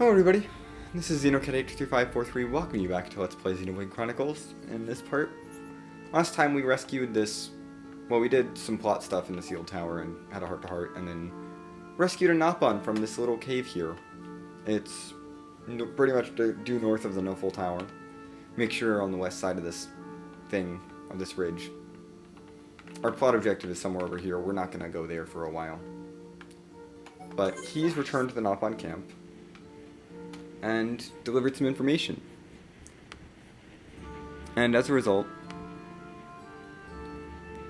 Hello everybody, this is Xenoblade 2543 welcoming you back to Let's Play Xenoblade Chronicles. In this part, last time we rescued this, well, we did some plot stuff in the sealed tower and had a heart-to-heart, and then rescued a Napon from this little cave here. It's pretty much due north of the Noful Tower. Make sure you're on the west side of this thing, of this ridge. Our plot objective is somewhere over here. We're not going to go there for a while. But he's returned to the Napon camp and delivered some information. And as a result,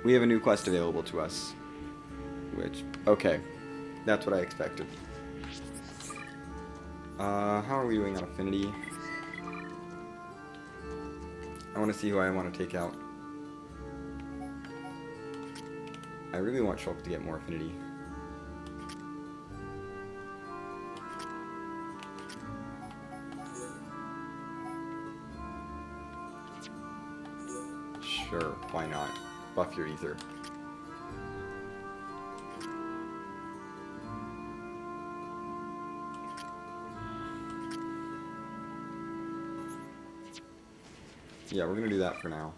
we have a new quest available to us. Which, okay, that's what I expected. How are we doing on affinity? I want to see who I want to take out. I really want Shulk to get more affinity. Sure, why not? Buff your ether. Yeah, we're gonna do that for now.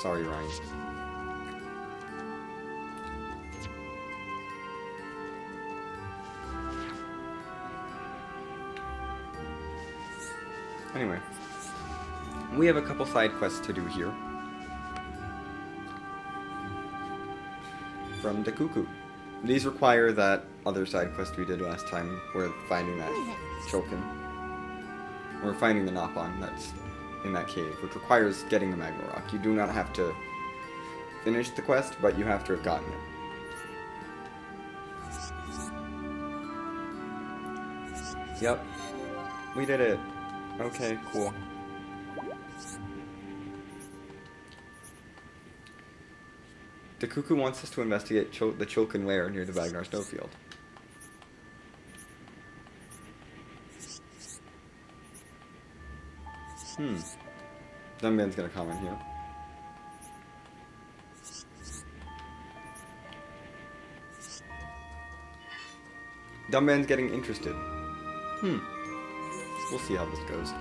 Sorry, Ryan. Anyway. We have a couple side quests to do here. From the Cuckoo. These require that other side quest we did last time, where finding that Choken. Or finding the Napon that's in that cave, which requires getting the Magma Rock. You do not have to finish the quest, but you have to have gotten it. Yep. We did it. Okay, cool. The Cuckoo wants us to investigate the Choken Layer near the Bagnar snowfield. Dumband's gonna comment here. Dumband's getting interested. We'll see how this goes.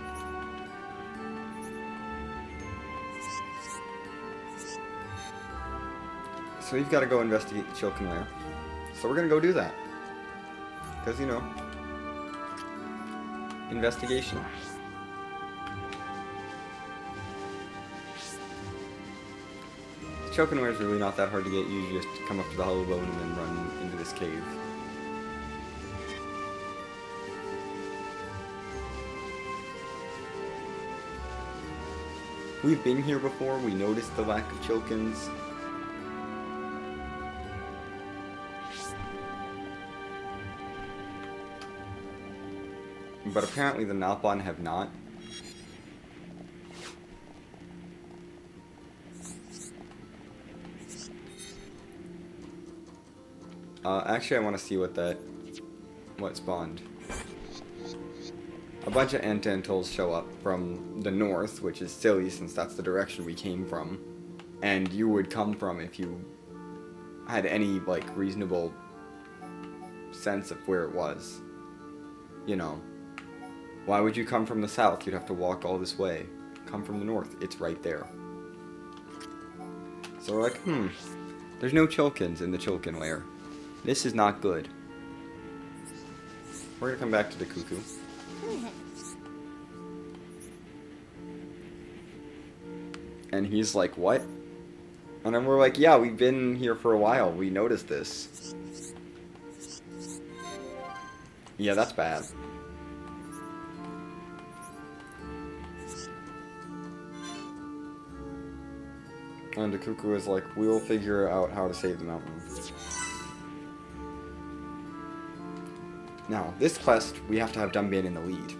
So we've got to go investigate the Choken Layer. So we're going to go do that. Because, you know, investigation. The Choken Layer is really not that hard to get. You just come up to the hollow bone and then run into this cave. We've been here before. We noticed the lack of Chokens. But apparently the Napon have not. Actually I want to see what spawned. A bunch of Ententals show up from the north, which is silly since that's the direction we came from. And you would come from if you had any, like, reasonable sense of where it was. You know. Why would you come from the south? You'd have to walk all this way. Come from the north. It's right there. So we're like, there's no Chokens in the Choken Layer. This is not good. We're gonna come back to the Cuckoo. And he's like, what? And then we're like, yeah, we've been here for a while. We noticed this. Yeah, that's bad. And the Cuckoo is like, we'll figure out how to save the mountain. Now, this quest, we have to have Dumband in the lead.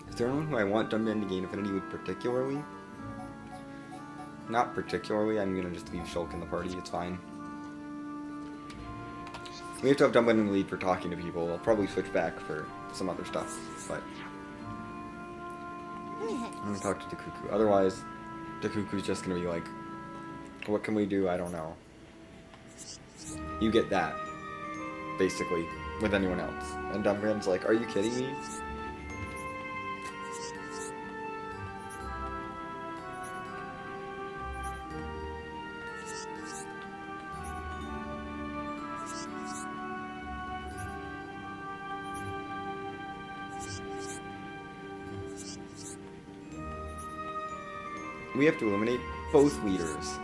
Is there anyone who I want Dumband to gain affinity with particularly? Not particularly, I'm gonna just leave Shulk in the party, it's fine. We have to have Dumband in the lead for talking to people. I'll probably switch back for some other stuff, but I'm gonna talk to the Cuckoo. Otherwise, the Cuckoo's just gonna be like, What can we do? I don't know. You get that, basically, with anyone else. And Dumband's like, are you kidding me? We have to eliminate both leaders.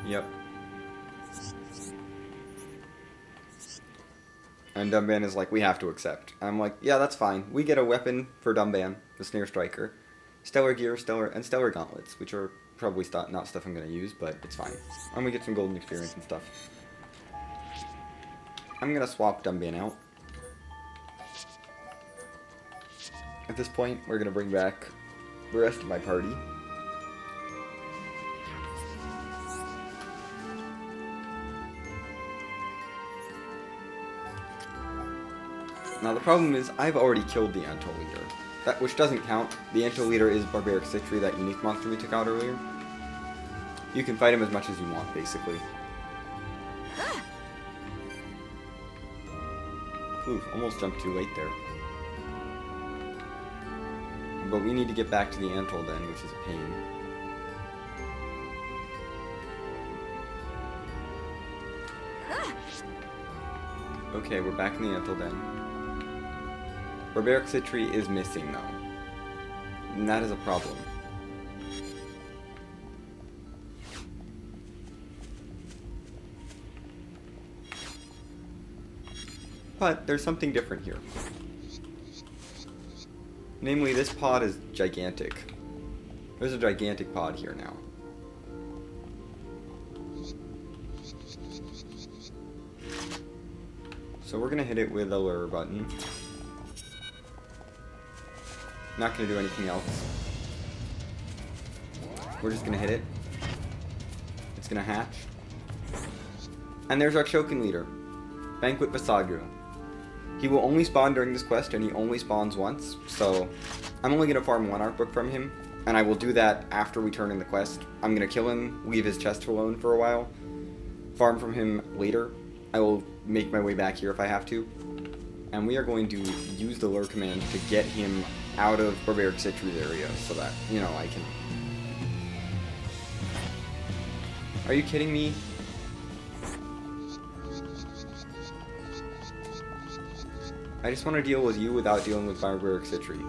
Yep. And Dumban is like, we have to accept. I'm like, yeah, that's fine. We get a weapon for Dumban, the Snare Striker. Stellar Gear, Stellar Gauntlets, which are probably not stuff I'm going to use, but it's fine. And we get some golden experience and stuff. I'm going to swap Dumban out. At this point, we're going to bring back the rest of my party. Now the problem is, I've already killed the Anto Leader. That, which doesn't count. The Anto Leader is Barbaric Citri, that unique monster we took out earlier. You can fight him as much as you want, basically. Oof, almost jumped too late there. But we need to get back to the Anto Den, which is a pain. Okay, we're back in the Anto Den. Barbaric Citri is missing, though. And that is a problem. But there's something different here. Namely, this pod is gigantic. There's a gigantic pod here now. So we're gonna hit it with a lure button. Not gonna do anything else. We're just gonna hit it. It's gonna hatch. And there's our Choken Leader, Banquet Visagra. He will only spawn during this quest, and he only spawns once, so I'm only gonna farm one art book from him, and I will do that after we turn in the quest. I'm gonna kill him, leave his chest alone for a while, farm from him later. I will make my way back here if I have to. And we are going to use the lure command to get him out of Barbaric Citri's area so that, you know, I can... Are you kidding me? I just want to deal with you without dealing with Barbaric Citri.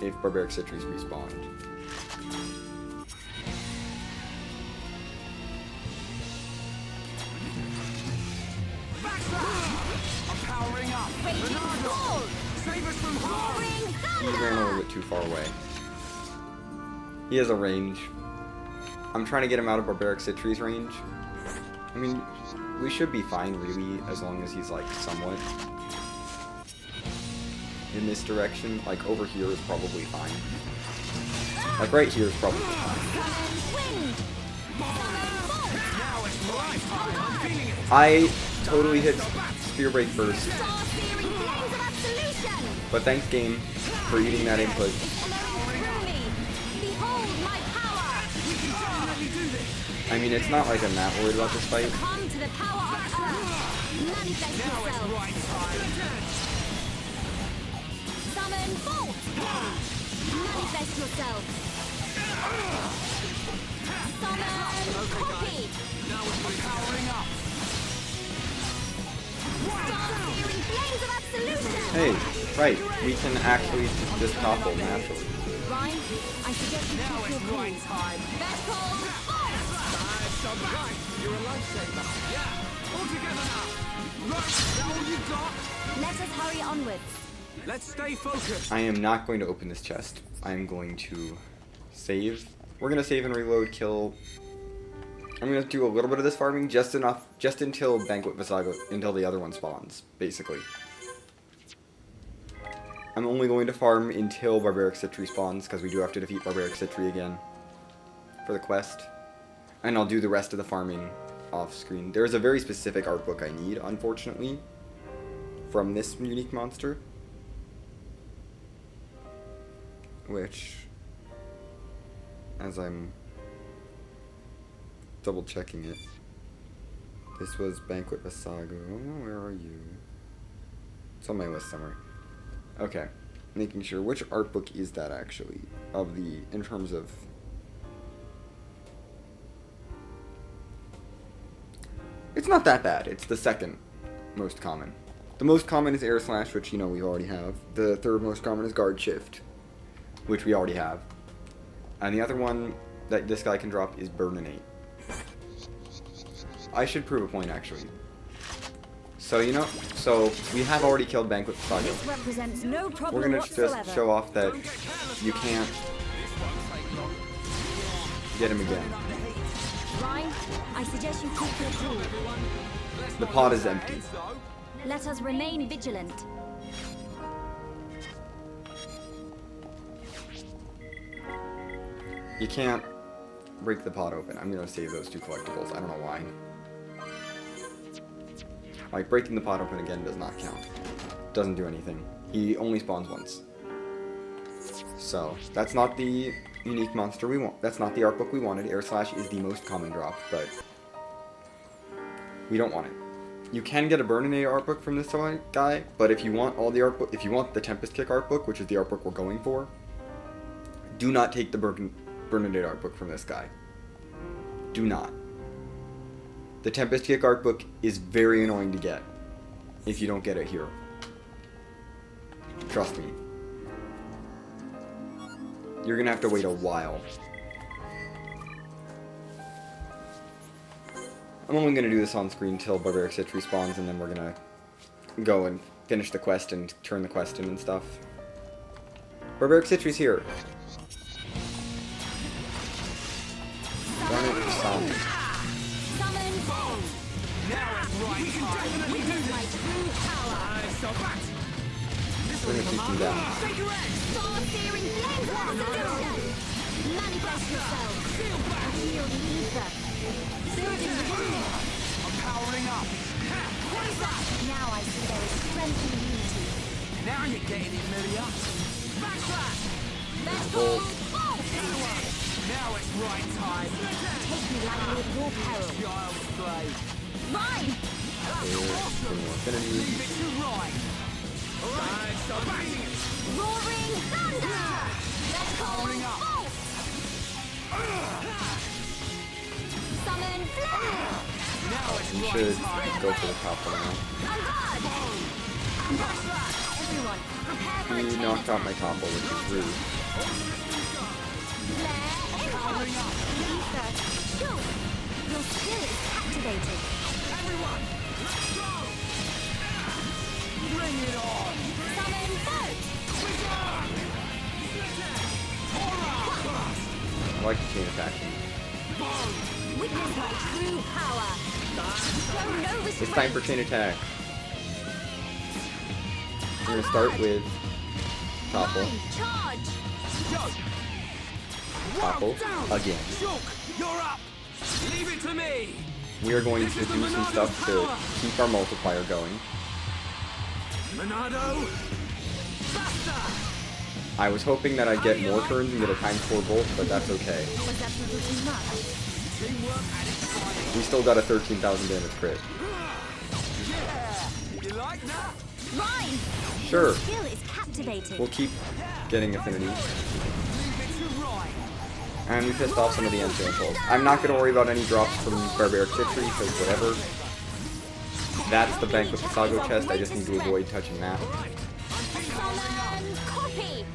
If Barbaric Citri's respawned. He ran a little bit too far away. He has a range. I'm trying to get him out of Barbaric Citri's range. I mean, we should be fine, really, as long as he's, like, somewhat in this direction. Like, over here is probably fine. Like, right here is probably fine. I totally hit Spear Break Burst. But thanks, game, for eating that input. I mean, it's not like I'm that worried about this fight. Hey, right, we can actually just topple naturally. Ryan, I suggest you keep your cool. You're a lifesaver. Yeah, all together now. Right, is that all you've got? Let us hurry onwards. Let's stay focused. I am not going to open this chest. I am going to save. We're going to save and reload, kill. I'm going to do a little bit of this farming, just enough, just until Banquet Visaga, until the other one spawns, basically. I'm only going to farm until Barbaric Citri spawns, because we do have to defeat Barbaric Citri again. for the quest. And I'll do the rest of the farming off screen. There's a very specific art book I need, unfortunately, from this unique monster. Which, as I'm double checking it, this was Banquet Basago. Oh, where are you? It's on my list somewhere. Okay, making sure. Which art book is that actually? Of the, in terms of... It's not that bad. It's the second most common. The most common is Air Slash, which, you know, we already have. The third most common is Guard Shift, which we already have. And the other one that this guy can drop is Burninate. I should prove a point, actually. So, you know, so we have already killed Banquet Saga. This represents no problem We're gonna whatsoever. just show off that you can't get him again. Ryan, I suggest you keep your cool. The pot is empty. Let us remain vigilant. You can't break the pot open. I'm gonna save those two collectibles. I don't know why. Like, breaking the pot open again does not count. Doesn't do anything. He only spawns once. So, that's not the unique monster we want. That's not the art book we wanted. Air Slash is the most common drop, but we don't want it. You can get a Burninate art book from this guy, but if you want all the art book, if you want the Tempest Kick art book, which is the art book we're going for, do not take the Burninate art book from this guy. Do not. The Tempest Kick art book is very annoying to get if you don't get it here. Trust me. You're gonna have to wait a while. I'm only gonna do this on screen until Barbaric Sitch respawns, and then we're gonna go and finish the quest and turn the quest in and stuff. Barbaric Sitch is here. Darn it, Summon. We're gonna keep him down. Manifest yourself. Feel the ether. Building within. I'm powering up. Now I see there is strength in unity. Now you're getting it, Milia. Backslash. Roll. Now it's right time. Take me lightly at your peril. Child's play. Mine! Infinity. Leave it to right. Alright, so bang. Roaring thunder! Let's go! Powering up. Summon flare! Now it's You right should time. go for the top one now. Everyone, prepare for a He chain knocked out attack. my topple, which is rude. Flare, impulse, ether, shoot! Your skill is activated. Everyone, let's go. Bring it on. Summon boat! I like the chain attack. Witness my true power! Show no It's restraint! time for chain attack. We're gonna start with topple, Line, charge! topple again. Choke, you're up. Leave it to me. We are going to do some stuff to keep our multiplier going. Monado. Faster. I was hoping that I'd get more turns and get a times 4 bolt, but that's okay. Was that a little too much? Teamwork at its finest. We still got a 13,000 damage crit. Yeah. You like that? Mine! Sure, Your skill is captivating. we'll keep getting affinity. Leave it to right. And we pissed off some of the Enchantals. I'm not going to worry about any drops from Barbaric Citrus, because whatever. That's the Banquet Sago chest, I just need to avoid touching that. Summon copy!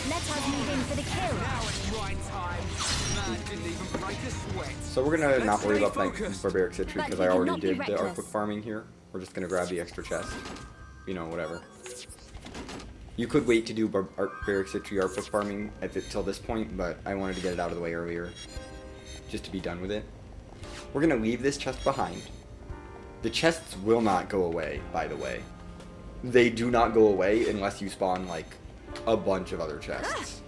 Let us move in for the kill. Now it's right time. Man didn't even break a sweat. So we're going to not worry about like, focused. Barbaric Citrus, But because we I cannot already be did the reckless. art book farming here. We're just going to grab the extra chest. You know, whatever. You could wait to do Barbaric Citrus art book farming till this point, but I wanted to get it out of the way earlier. Just to be done with it. We're going to leave this chest behind. The chests will not go away, by the way. They do not go away unless you spawn, like, a bunch of other chests.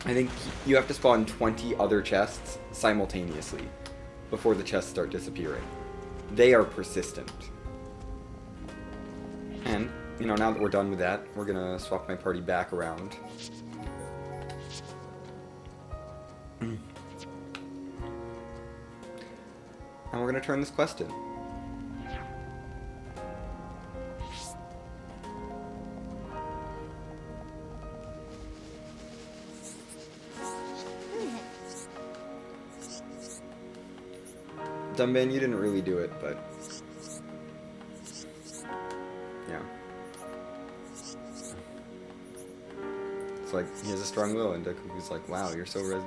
I think you have to spawn 20 other chests simultaneously before the chests start disappearing. They are persistent. And, you know, now that we're done with that, we're gonna swap my party back around. And we're gonna turn this quest in. Dumband, you didn't really do it, but yeah. It's like, he has a strong will, and Deku's like, wow, you're so res...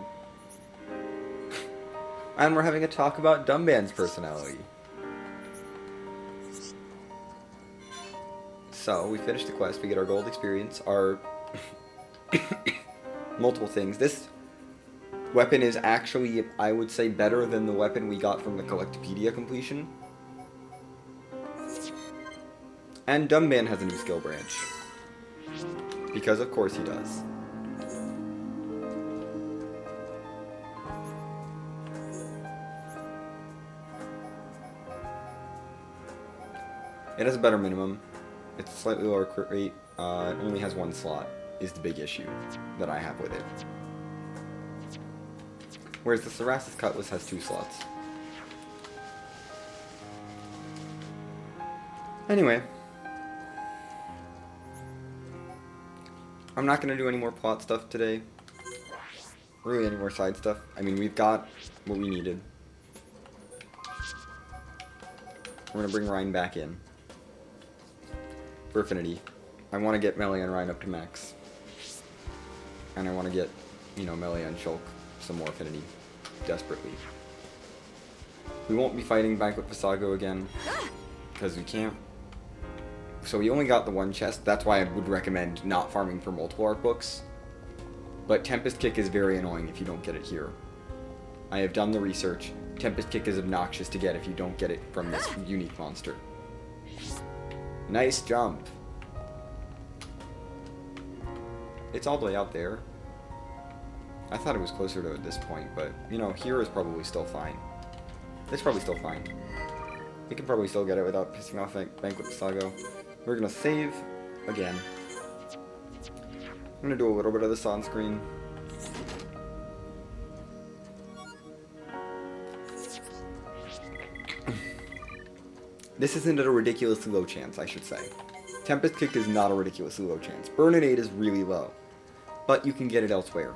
And we're having a talk about Dumband's personality. So, we finished the quest, we get our gold experience, our multiple things. This weapon is actually, I would say, better than the weapon we got from the Collectopedia completion. And Dumband has a new skill branch. Because of course he does. It has a better minimum. It's a slightly lower crit rate. It only has one slot, is the big issue that I have with it. Whereas the Thoracis Cutlass has 2 slots. Anyway. I'm not going to do any more plot stuff today. Really any more side stuff. I mean, we've got what we needed. We're going to bring Ryan back in. For Affinity. I want to get Melee and Ryan up to max. And I want to get, you know, Melee and Shulk some more Affinity. Desperately. We won't be fighting Banquet Visago again. Because we can't. So we only got the one chest. That's why I would recommend not farming for multiple art books. But Tempest Kick is very annoying if you don't get it here. I have done the research. Tempest Kick is obnoxious to get if you don't get it from this unique monster. Nice jump. It's all the way out there. I thought it was closer to at this point, but, you know, here is probably still fine. It's probably still fine. We can probably still get it without pissing off Banquet Visago. We're gonna save again. I'm gonna do a little bit of this on screen. This isn't a ridiculously low chance, I should say. Tempest Kick is not a ridiculously low chance. Burninade is really low, but you can get it elsewhere.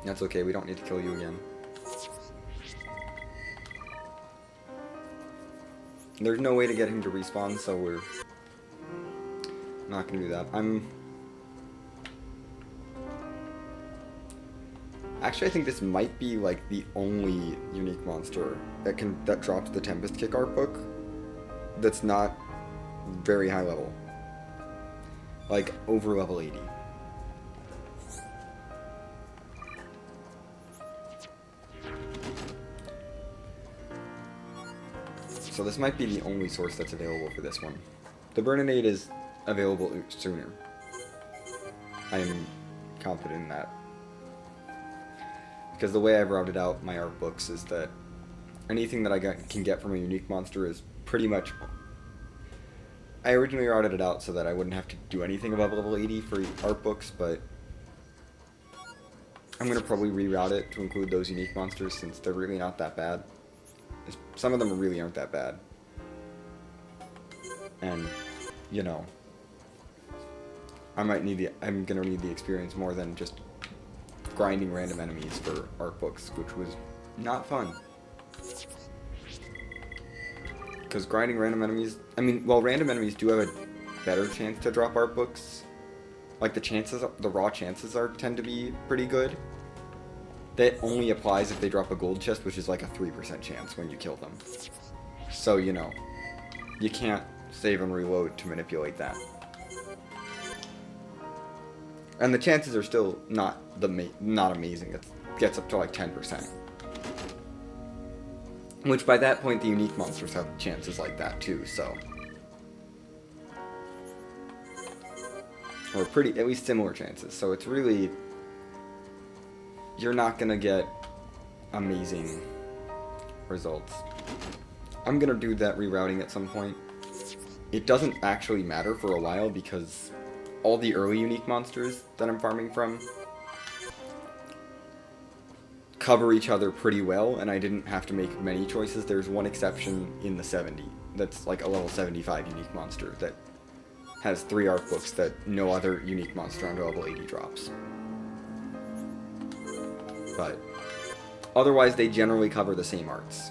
That's okay, we don't need to kill you again. There's no way to get him to respawn, so we're not gonna do that. Actually, I think this might be like the only unique monster that drops the Tempest Kick art book that's not very high level. Like over level 80. So this might be the only source that's available for this one. The Burninade is available sooner. I am confident in that. Because the way I've routed out my art books is that anything that I can get from a unique monster is pretty much... I originally routed it out so that I wouldn't have to do anything above level 80 for art books, but I'm going to probably reroute it to include those unique monsters since they're really not that bad. Some of them really aren't that bad. And, you know, I'm gonna need the experience more than just grinding random enemies for art books, which was not fun. Because grinding random enemies, I mean, while random enemies do have a better chance to drop art books, like the raw chances tend to be pretty good. That only applies if they drop a gold chest, which is like a 3% chance when you kill them. So, you know, you can't save and reload to manipulate that. And the chances are still not amazing. It gets up to like 10%. Which by that point, the unique monsters have chances like that too, so. Or pretty, at least similar chances. So it's really, you're not gonna get amazing results. I'm gonna do that rerouting at some point. It doesn't actually matter for a while because all the early unique monsters that I'm farming from cover each other pretty well, and I didn't have to make many choices. There's one exception in the 70 that's like a level 75 unique monster that has 3 art books that no other unique monster under level 80 drops. But otherwise, they generally cover the same arts.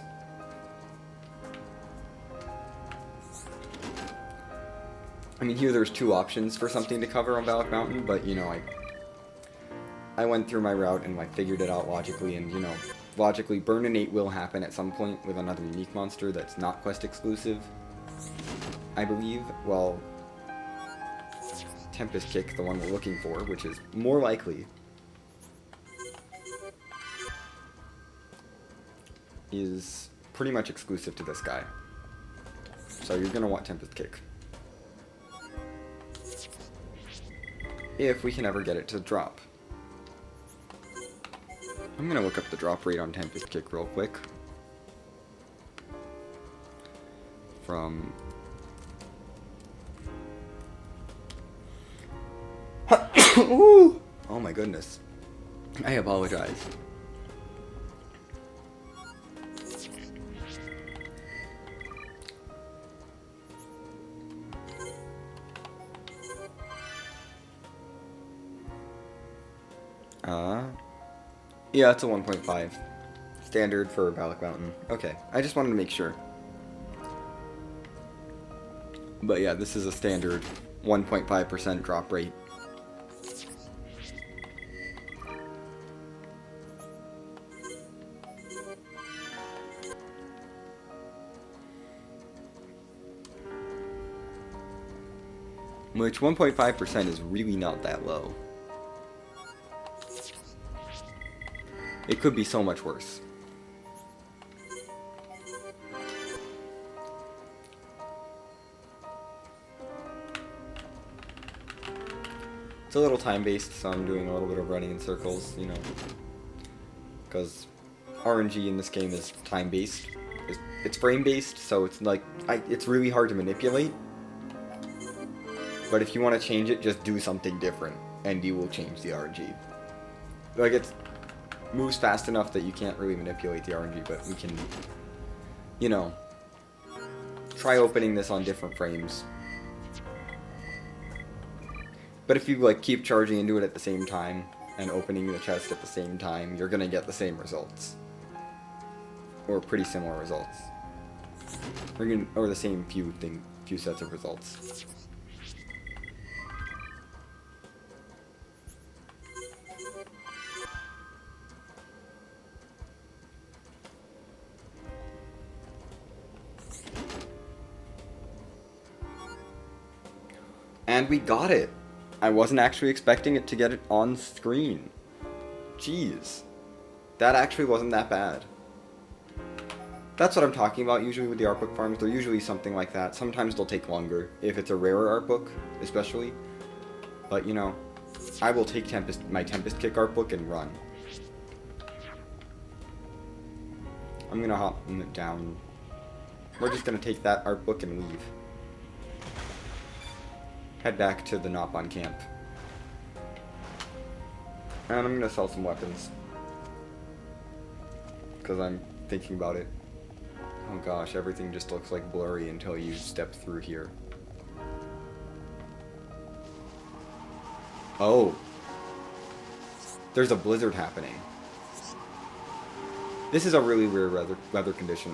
I mean, here there's 2 options for something to cover on Valak Mountain, but, you know, I went through my route and, like, figured it out logically, and, you know, logically, Burn and 8 will happen at some point with another unique monster that's not quest exclusive, I believe. Well, Tempest Kick, the one we're looking for, which is more likely, is pretty much exclusive to this guy. So you're gonna want Tempest Kick. If we can ever get it to drop. I'm gonna look up the drop rate on Tempest Kick real quick. From... Ooh! Oh my goodness. I apologize. Yeah, it's a 1.5. Standard for Valak Mountain. Okay, I just wanted to make sure. But yeah, this is a standard 1.5% drop rate. Which 1.5% is really not that low. It could be so much worse. It's a little time-based, so I'm doing a little bit of running in circles, you know. Because RNG in this game is time-based. It's frame-based, so it's like, it's really hard to manipulate. But if you want to change it, just do something different, and you will change the RNG. Like, it's moves fast enough that you can't really manipulate the RNG, but we can, you know, try opening this on different frames. But if you, like, keep charging into it at the same time, and opening the chest at the same time, you're gonna get the same results. Or pretty similar results. Or the same few sets of results. And we got it! I wasn't actually expecting it to get it on screen. Jeez. That actually wasn't that bad. That's what I'm talking about usually with the art book farms. They're usually something like that. Sometimes they'll take longer, if it's a rarer art book, especially. But, you know, I will take my Tempest Kick art book and run. I'm gonna hop down. We're just gonna take that art book and leave. Head back to the Nopon camp. And I'm gonna sell some weapons. Because I'm thinking about it. Oh gosh, everything just looks like blurry until you step through here. Oh. There's a blizzard happening. This is a really weird weather condition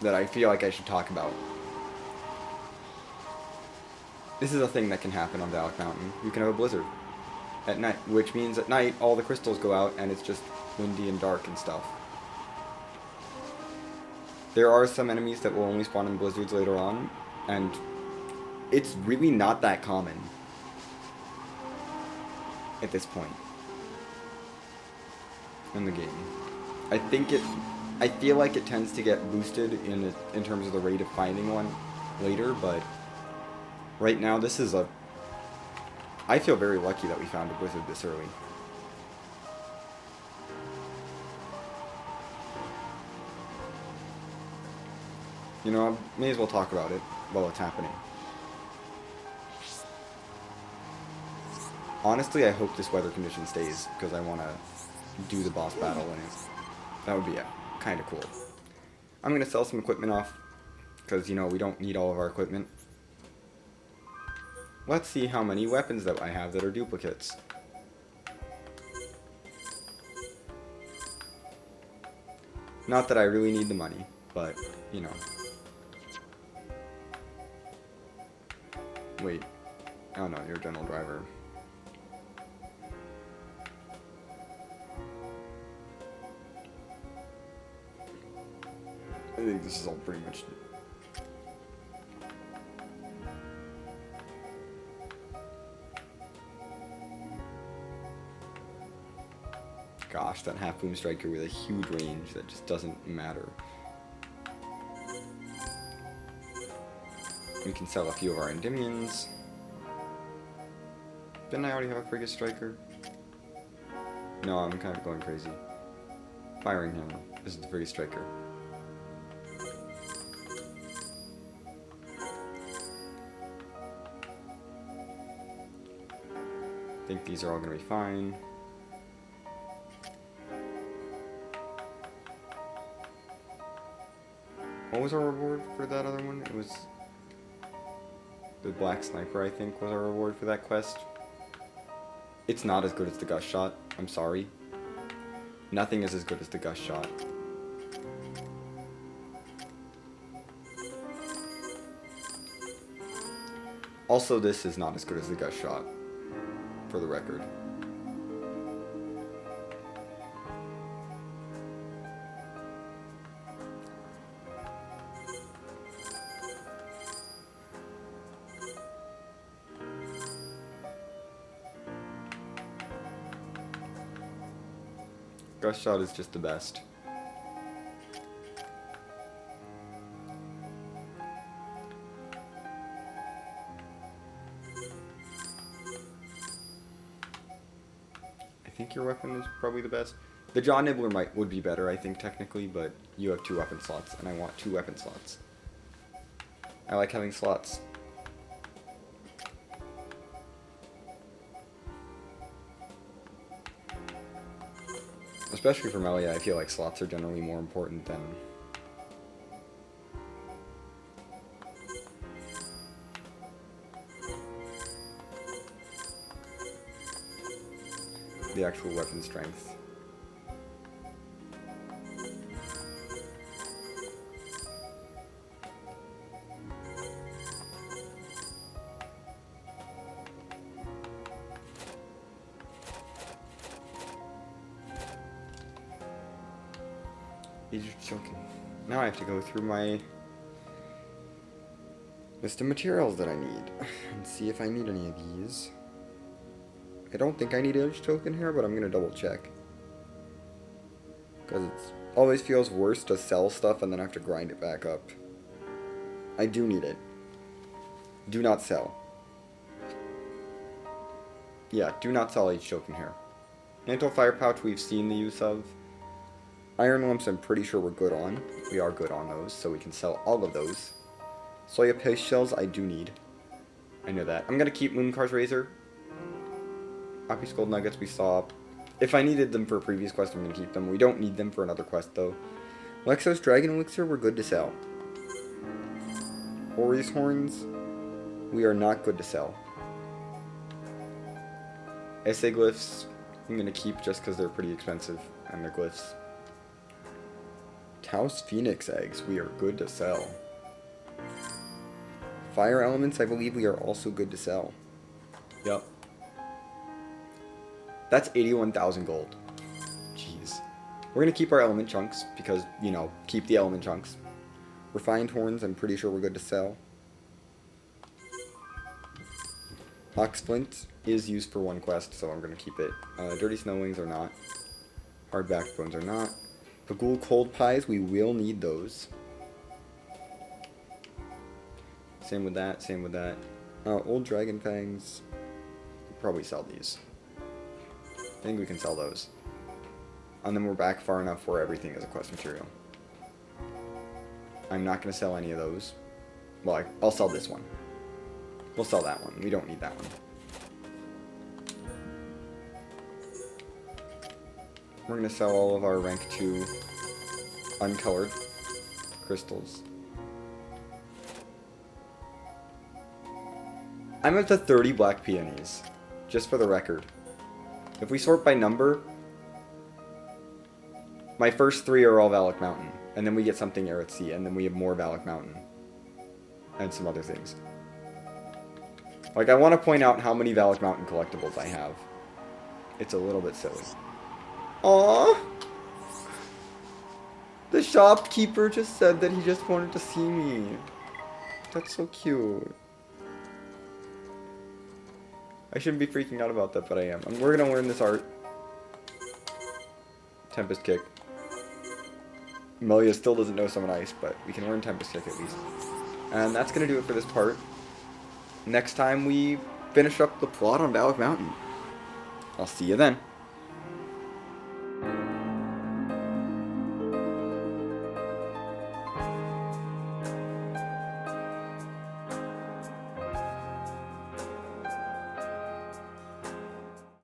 that I feel like I should talk about. This is a thing that can happen on Valak Mountain. You can have a blizzard at night, which means at night all the crystals go out and it's just windy and dark and stuff. There are some enemies that will only spawn in blizzards later on, and it's really not that common at this point in the game. I feel like it tends to get boosted in terms of the rate of finding one later, but right now this is a I feel very lucky that we found a wizard this early. You know, I may as well talk about it while it's happening. Honestly, I hope this weather condition stays, because I want to do the boss battle in it. That would be kind of cool. I'm going to sell some equipment off, because, you know, we don't need all of our equipment. Let's see how many weapons that I have that are duplicates. Not that I really need the money, but, you know. Wait. Oh no, you're a general driver. I think this is all pretty much... Gosh, that half-boom striker with a huge range that just doesn't matter. We can sell a few of our Endymions. Didn't I already have a frigate striker? No, I'm kind of going crazy. Firing him. This is the frigate striker. I think these are all going to be fine. What was our reward for that other one? It was the Black Sniper, I think, was our reward for that quest. It's not as good as the Gust Shot. I'm sorry. Nothing is as good as the Gust Shot. Also, this is not as good as the Gust Shot, for the record. Gust Shot is just the best. I think your weapon is probably the best. The Jaw Nibbler would be better, I think, technically, but you have 2 weapon slots, and I want 2 weapon slots. I like having slots. Especially for melee, I feel like slots are generally more important than the actual weapon strength. These are choking. Now I have to go through my list of materials that I need and see if I need any of these. I don't think I need edge token here, but I'm gonna double check. Because it always feels worse to sell stuff and then have to grind it back up. I do need it. Do not sell. Yeah, do not sell edge token here. Mantle Fire Pouch we've seen the use of. Iron Lumps I'm pretty sure we're good on. We are good on those, so we can sell all of those. Soya Paste Shells I do need. I know that. I'm going to keep Mooncar's Razor. Poppy Skull Nuggets we saw. If I needed them for a previous quest, I'm going to keep them. We don't need them for another quest, though. Lexos Dragon Elixir, we're good to sell. Ori's Horns, we are not good to sell. Essay Glyphs, I'm going to keep just because they're pretty expensive, and they're glyphs. Taos Phoenix Eggs, we are good to sell. Fire Elements, I believe we are also good to sell. Yep. That's 81,000 gold. Jeez. We're going to keep our element chunks, because, you know, keep the element chunks. Refined Horns, I'm pretty sure we're good to sell. Hawk Splint is used for one quest, so I'm going to keep it. Dirty Snow Wings are not. Hard Backbones are not. Pagul Cold Pies, we will need those. Same with that, same with that. Old Dragon Fangs. probably sell these. I think we can sell those. And then we're back far enough where everything is a quest material. I'm not going to sell any of those. Well, I'll sell this one. We'll sell that one. We don't need that one. We're going to sell all of our rank 2 uncolored crystals. I'm up to 30 black peonies, just for the record. If we sort by number, my first 3 are all Valak Mountain, and then we get something air at sea, and then we have more Valak Mountain, and some other things. Like, I want to point out how many Valak Mountain collectibles I have. It's a little bit silly. Aww! The shopkeeper just said that he just wanted to see me. That's so cute. I shouldn't be freaking out about that, but I am. We're gonna learn this art. Tempest Kick. Melia still doesn't know Summon Ice, but we can learn Tempest Kick at least. And that's gonna do it for this part. Next time we finish up the plot on Valak Mountain. I'll see you then.